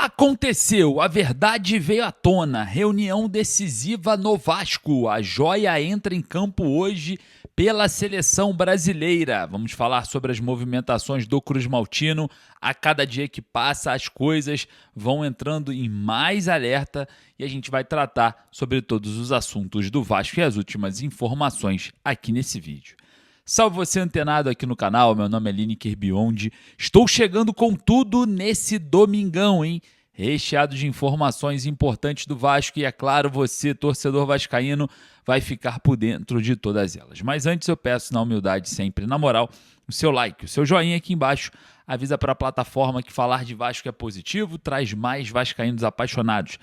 Aconteceu, a verdade veio à tona. Reunião decisiva no Vasco. A joia entra em campo hoje pela seleção brasileira. Vamos falar sobre as movimentações do Cruz Maltino. A cada dia que passa, as coisas vão entrando em mais alerta e a gente vai tratar sobre todos os assuntos do Vasco e as últimas informações aqui nesse vídeo. Salve você antenado aqui no canal, meu nome é Lineker Biondi. Estou chegando com tudo nesse domingão, hein? Recheado de informações importantes do Vasco e, é claro, você, torcedor vascaíno, vai ficar por dentro de todas elas. Mas antes eu peço, na humildade sempre, na moral, o seu like, o seu joinha aqui embaixo. Avisa para a plataforma que falar de Vasco é positivo, traz mais vascaínos apaixonados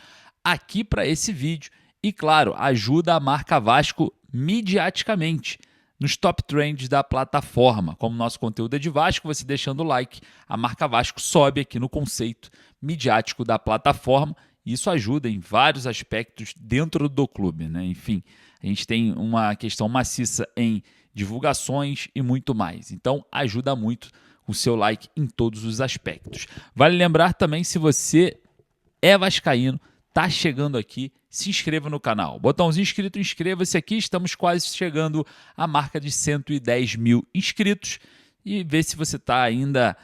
aqui para esse vídeo. E, claro, ajuda a marca Vasco midiaticamente nos top trends da plataforma. Como nosso conteúdo é de Vasco, você deixando o like, a marca Vasco sobe aqui no conceito midiático da plataforma e isso ajuda em vários aspectos dentro do clube, né? Enfim, a gente tem uma questão maciça em divulgações e muito mais. Então, ajuda muito o seu like em todos os aspectos. Vale lembrar também, se você é vascaíno, tá chegando aqui, se inscreva no canal. Botãozinho inscrito, inscreva-se aqui. Estamos quase chegando à marca de 110 mil inscritos. E vê se você está ainda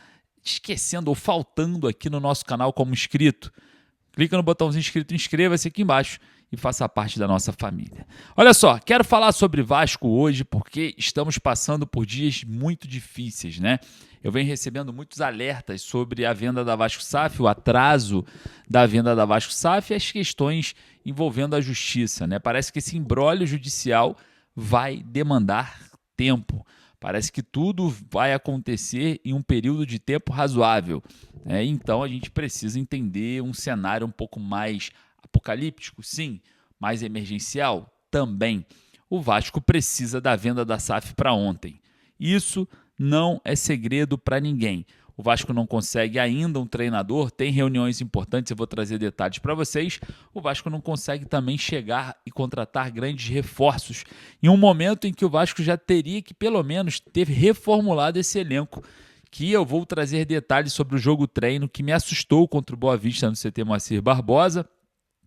esquecendo ou faltando aqui no nosso canal como inscrito. Clica no botãozinho inscrito, inscreva-se aqui embaixo e faça parte da nossa família. Olha só, quero falar sobre Vasco hoje porque estamos passando por dias muito difíceis, né? Eu venho recebendo muitos alertas sobre a venda da Vasco SAF, o atraso da venda da Vasco SAF e as questões envolvendo a justiça, né? Parece que esse imbróglio judicial vai demandar tempo. Parece que tudo vai acontecer em um período de tempo razoável. Então a gente precisa entender um cenário um pouco mais apocalíptico, sim, mais emergencial também. O Vasco precisa da venda da SAF para ontem. Isso não é segredo para ninguém. O Vasco não consegue ainda um treinador, tem reuniões importantes, eu vou trazer detalhes para vocês. O Vasco não consegue também chegar e contratar grandes reforços em um momento em que o Vasco já teria que pelo menos ter reformulado esse elenco, que eu vou trazer detalhes sobre o jogo treino que me assustou contra o Boa Vista no CT Moacir Barbosa.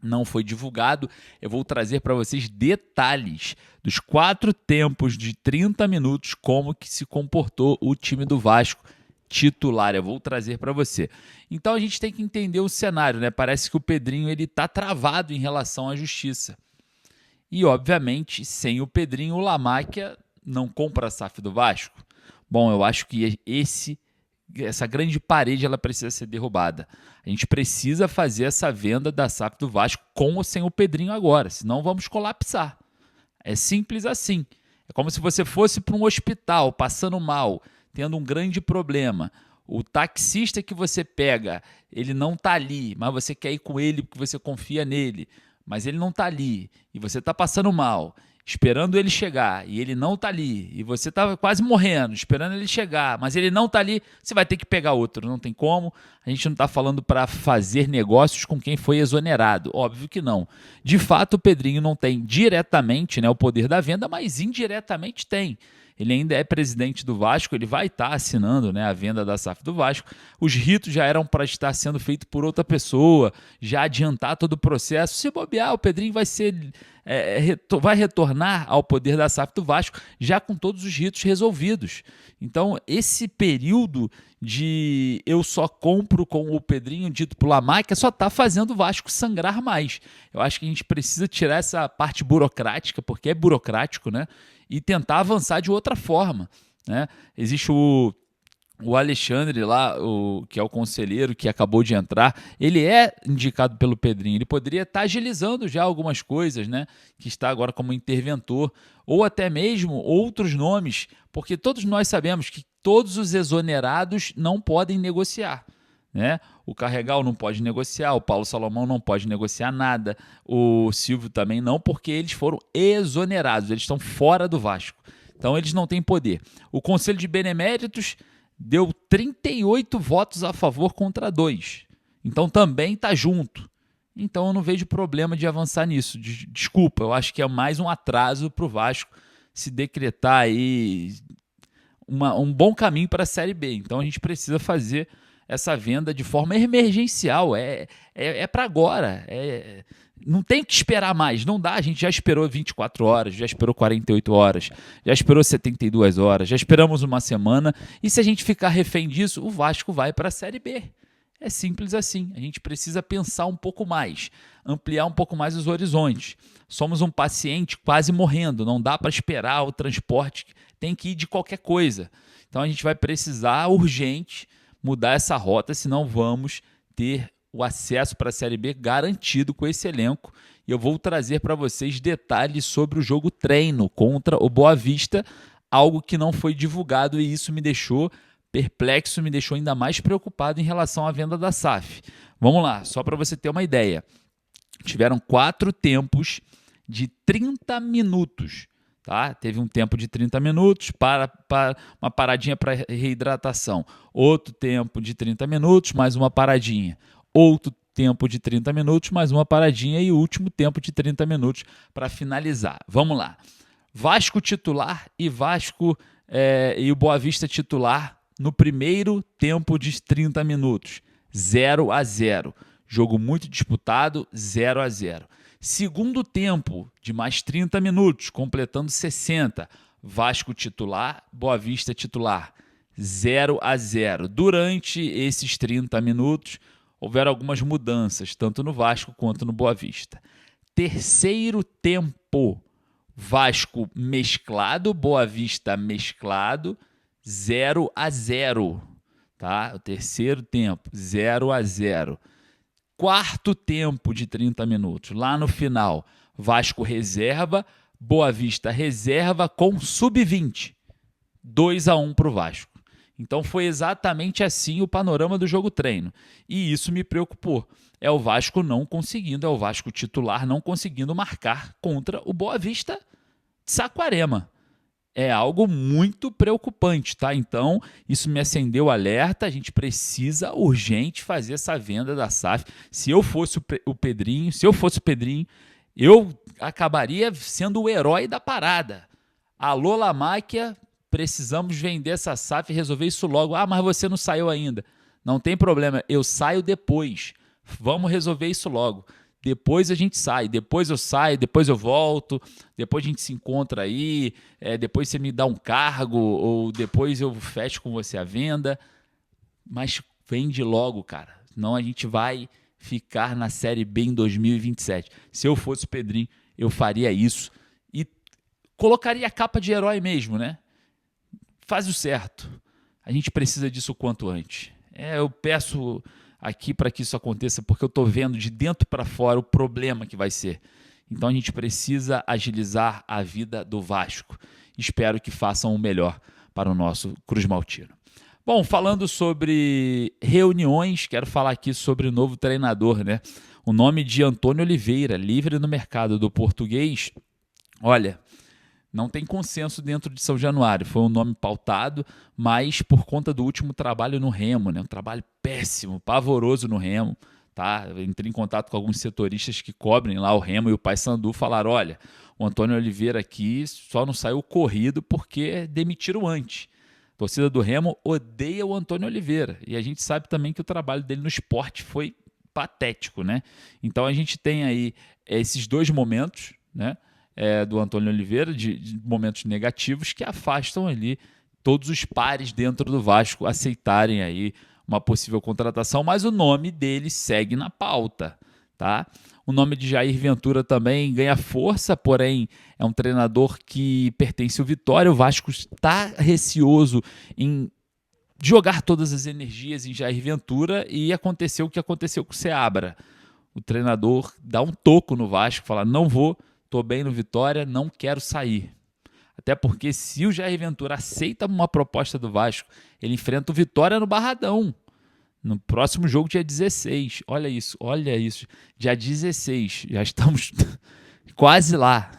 Não foi divulgado, eu vou trazer para vocês detalhes dos 4 tempos de 30 minutos, como que se comportou o time do Vasco titular, eu vou trazer para você. Então a gente tem que entender o cenário, né? Parece que o Pedrinho ele está travado em relação à justiça. E obviamente, sem o Pedrinho, o Lamáquia não compra a SAF do Vasco. Bom, eu acho que essa grande parede ela precisa ser derrubada. A gente precisa fazer essa venda da SAF do Vasco com ou sem o Pedrinho agora, senão vamos colapsar. É simples assim. É como se você fosse para um hospital passando mal, tendo um grande problema. O taxista que você pega, ele não está ali, mas você quer ir com ele porque você confia nele, mas ele não está ali e você está passando mal, esperando ele chegar, e ele não está ali, e você está quase morrendo, esperando ele chegar, mas ele não está ali, você vai ter que pegar outro, não tem como. A gente não está falando para fazer negócios com quem foi exonerado, óbvio que não. De fato, o Pedrinho não tem diretamente, né, o poder da venda, mas indiretamente tem. Ele ainda é presidente do Vasco, ele vai estar assinando, né, a venda da SAF do Vasco. Os ritos já eram para estar sendo feito por outra pessoa, já adiantar todo o processo. Se bobear, o Pedrinho vai retornar ao poder da SAF do Vasco já com todos os ritos resolvidos. Então, esse período de eu só compro com o Pedrinho, dito por Lamáquia, só está fazendo o Vasco sangrar mais. Eu acho que a gente precisa tirar essa parte burocrática, porque é burocrático, né? E tentar avançar de outra forma, né? Existe o Alexandre lá, que é o conselheiro que acabou de entrar, ele é indicado pelo Pedrinho, ele poderia estar agilizando já algumas coisas, né? Que está agora como interventor, ou até mesmo outros nomes, porque todos nós sabemos que todos os exonerados não podem negociar, né? O Carregal não pode negociar, o Paulo Salomão não pode negociar nada, o Silvio também não, porque eles foram exonerados, eles estão fora do Vasco, então eles não têm poder. O Conselho de Beneméritos deu 38 votos a favor contra 2, então também está junto. Então eu não vejo problema de avançar nisso, desculpa, eu acho que é mais um atraso para o Vasco se decretar aí um bom caminho para a Série B. Então a gente precisa fazer essa venda de forma emergencial. É para agora. Não tem que esperar mais. Não dá. A gente já esperou 24 horas, já esperou 48 horas, já esperou 72 horas, já esperamos uma semana. E se a gente ficar refém disso, o Vasco vai para a Série B. É simples assim. A gente precisa pensar um pouco mais, ampliar um pouco mais os horizontes. Somos um paciente quase morrendo. Não dá para esperar o transporte. Tem que ir de qualquer coisa. Então a gente vai precisar urgente mudar essa rota, senão vamos ter o acesso para a Série B garantido com esse elenco. E eu vou trazer para vocês detalhes sobre o jogo treino contra o Boa Vista, algo que não foi divulgado, e isso me deixou perplexo, me deixou ainda mais preocupado em relação à venda da SAF. Vamos lá, só para você ter uma ideia. Tiveram 4 tempos de 30 minutos. Tá? Teve um tempo de 30 minutos para uma paradinha para reidratação. Outro tempo de 30 minutos, mais uma paradinha. Outro tempo de 30 minutos, mais uma paradinha. E o último tempo de 30 minutos para finalizar. Vamos lá. Vasco titular e e o Boa Vista titular no primeiro tempo de 30 minutos. 0-0. Jogo muito disputado, 0-0. Segundo tempo de mais 30 minutos, completando 60. Vasco titular, Boa Vista titular, 0-0. Durante esses 30 minutos, houveram algumas mudanças, tanto no Vasco quanto no Boa Vista. Terceiro tempo, Vasco mesclado, Boa Vista mesclado, 0-0. Tá? O terceiro tempo, 0-0. Quarto tempo de 30 minutos, lá no final, Vasco reserva, Boa Vista reserva com sub-20, 2-1 para o Vasco. Então foi exatamente assim o panorama do jogo treino, e isso me preocupou. É o Vasco não conseguindo, é o Vasco titular não conseguindo marcar contra o Boa Vista de Saquarema. É algo muito preocupante, tá? Então, isso me acendeu o alerta. A gente precisa urgente fazer essa venda da SAF. Se eu fosse o Pedrinho, eu acabaria sendo o herói da parada. Alô, Lamáquia, precisamos vender essa SAF e resolver isso logo. Ah, mas você não saiu ainda. Não tem problema, eu saio depois. Vamos resolver isso logo. Depois a gente sai, depois eu saio, depois eu volto, depois a gente se encontra aí, depois você me dá um cargo, ou depois eu fecho com você a venda. Mas vende logo, cara. Senão a gente vai ficar na Série B em 2027. Se eu fosse o Pedrinho, eu faria isso e colocaria a capa de herói mesmo, né? Faz o certo. A gente precisa disso o quanto antes. Eu peço aqui para que isso aconteça, porque eu estou vendo de dentro para fora o problema que vai ser. Então a gente precisa agilizar a vida do Vasco. Espero que façam o melhor para o nosso Cruz Maltino. Bom, falando sobre reuniões, quero falar aqui sobre o novo treinador, né? O nome de Antônio Oliveira, livre no mercado do português. Olha, não tem consenso dentro de São Januário. Foi um nome pautado, mas por conta do último trabalho no Remo, né? Um trabalho péssimo, pavoroso no Remo. Tá? Eu entrei em contato com alguns setoristas que cobrem lá o Remo e o Paysandu, falaram, olha, o Antônio Oliveira aqui só não saiu corrido porque demitiram antes. A torcida do Remo odeia o Antônio Oliveira. E a gente sabe também que o trabalho dele no esporte foi patético, né? Então a gente tem aí esses dois momentos, né? Do Antônio Oliveira, de momentos negativos que afastam ali todos os pares dentro do Vasco aceitarem aí uma possível contratação, mas o nome dele segue na pauta, tá? O nome de Jair Ventura também ganha força, porém é um treinador que pertence ao Vitória. O Vasco está receoso em jogar todas as energias em Jair Ventura e aconteceu o que aconteceu com o Seabra. O treinador dá um toco no Vasco, fala, não vou, estou bem no Vitória, não quero sair. Até porque se o Jair Ventura aceita uma proposta do Vasco, ele enfrenta o Vitória no Barradão. No próximo jogo, dia 16. Olha isso. Dia 16. Já estamos quase lá.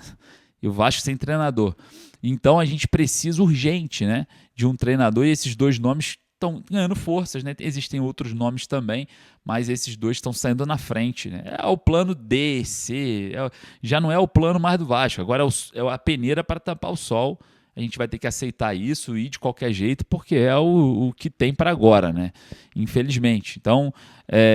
E o Vasco sem treinador. Então a gente precisa urgente, né, de um treinador. E esses dois nomes estão ganhando forças, né? Existem outros nomes também, mas esses dois estão saindo na frente, né? É o plano D, C, já não é o plano mais do Vasco, agora é a peneira para tampar o sol. a gente vai ter que aceitar isso e ir de qualquer jeito, porque é o que tem para agora, né? Infelizmente. Então,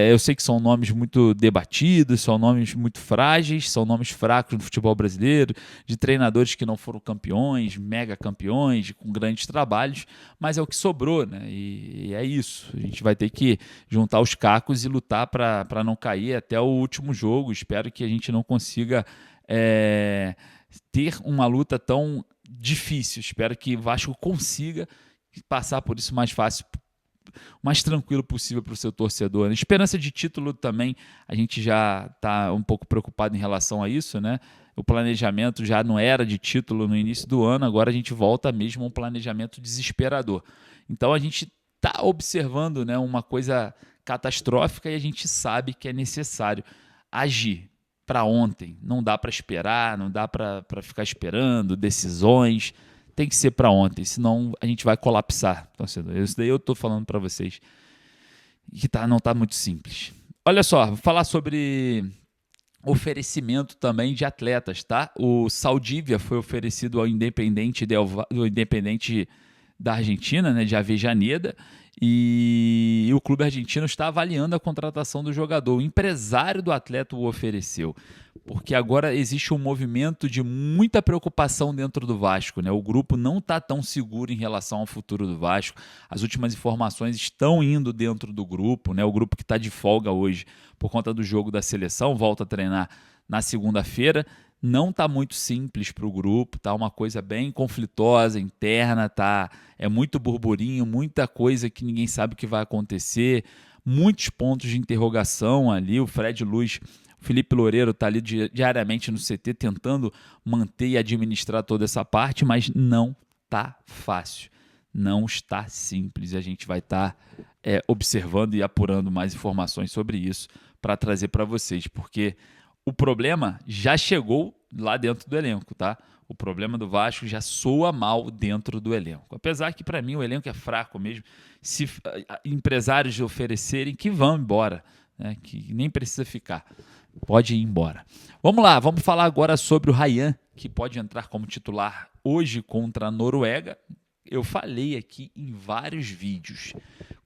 eu sei que são nomes muito debatidos, são nomes muito frágeis, são nomes fracos no futebol brasileiro, de treinadores que não foram campeões, mega campeões, com grandes trabalhos, mas é o que sobrou, né? E é isso. A gente vai ter que juntar os cacos e lutar para não cair até o último jogo. Espero que a gente não consiga ter uma luta tão difícil. Espero que o Vasco consiga passar por isso mais fácil, mais tranquilo possível para o seu torcedor. Na esperança de título também, a gente já está um pouco preocupado em relação a isso, né? O planejamento já não era de título no início do ano, agora a gente volta mesmo a um planejamento desesperador. Então a gente está observando, né, uma coisa catastrófica e a gente sabe que é necessário agir para ontem. Não dá para esperar, não dá para ficar esperando decisões. Tem que ser para ontem, senão a gente vai colapsar, torcedor. Isso daí eu estou falando para vocês que não está muito simples. Olha só, vou falar sobre oferecimento também de atletas, tá? O Saldívia foi oferecido ao Independente da Argentina, né, de Avejaneda, e o clube argentino está avaliando a contratação do jogador. O empresário do atleta o ofereceu, porque agora existe um movimento de muita preocupação dentro do Vasco, né? O grupo não está tão seguro em relação ao futuro do Vasco. As últimas informações estão indo dentro do grupo, né? O grupo que está de folga hoje por conta do jogo da seleção, volta a treinar na segunda-feira. Não está muito simples para o grupo, tá uma coisa bem conflitosa, interna, tá? É muito burburinho, muita coisa que ninguém sabe o que vai acontecer, muitos pontos de interrogação ali. O Fred Luz, o Felipe Loureiro está ali diariamente no CT tentando manter e administrar toda essa parte, mas não está fácil, não está simples. A gente vai estar observando e apurando mais informações sobre isso para trazer para vocês, porque o problema já chegou lá dentro do elenco, tá? O problema do Vasco já soa mal dentro do elenco. Apesar que, para mim, o elenco é fraco mesmo. Se empresários oferecerem, que vão embora, né? Que nem precisa ficar. Pode ir embora. Vamos lá, vamos falar agora sobre o Ryan, que pode entrar como titular hoje contra a Noruega. Eu falei aqui em vários vídeos.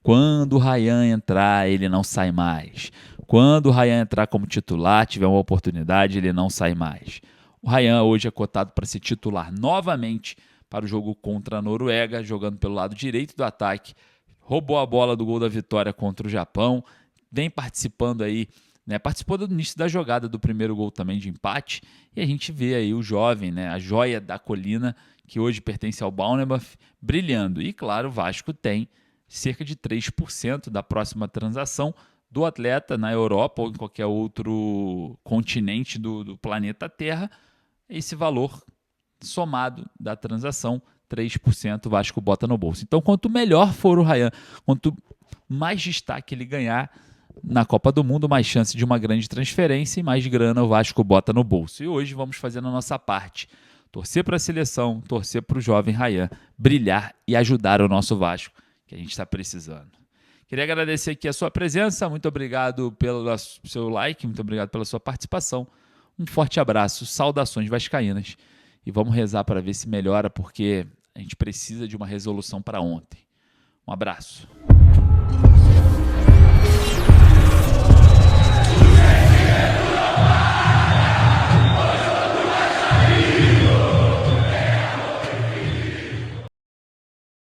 Quando o Ryan entrar, ele não sai mais. Quando o Ryan entrar como titular, tiver uma oportunidade, ele não sai mais. O Ryan hoje é cotado para ser titular novamente para o jogo contra a Noruega, jogando pelo lado direito do ataque. Roubou a bola do gol da vitória contra o Japão. Vem participando aí, né? Participou do início da jogada do primeiro gol também de empate. E a gente vê aí o jovem, né? A joia da colina, que hoje pertence ao Bournemouth, brilhando. E claro, o Vasco tem cerca de 3% da próxima transação do atleta na Europa ou em qualquer outro continente do planeta Terra. Esse valor somado da transação, 3%, o Vasco bota no bolso. Então, quanto melhor for o Ryan, quanto mais destaque ele ganhar na Copa do Mundo, mais chance de uma grande transferência e mais grana o Vasco bota no bolso. E hoje vamos fazer a nossa parte. Torcer para a seleção, torcer para o jovem Ryan brilhar e ajudar o nosso Vasco, que a gente está precisando. Queria agradecer aqui a sua presença, muito obrigado pelo seu like, muito obrigado pela sua participação. Um forte abraço, saudações vascaínas. E vamos rezar para ver se melhora, porque a gente precisa de uma resolução para ontem. Um abraço.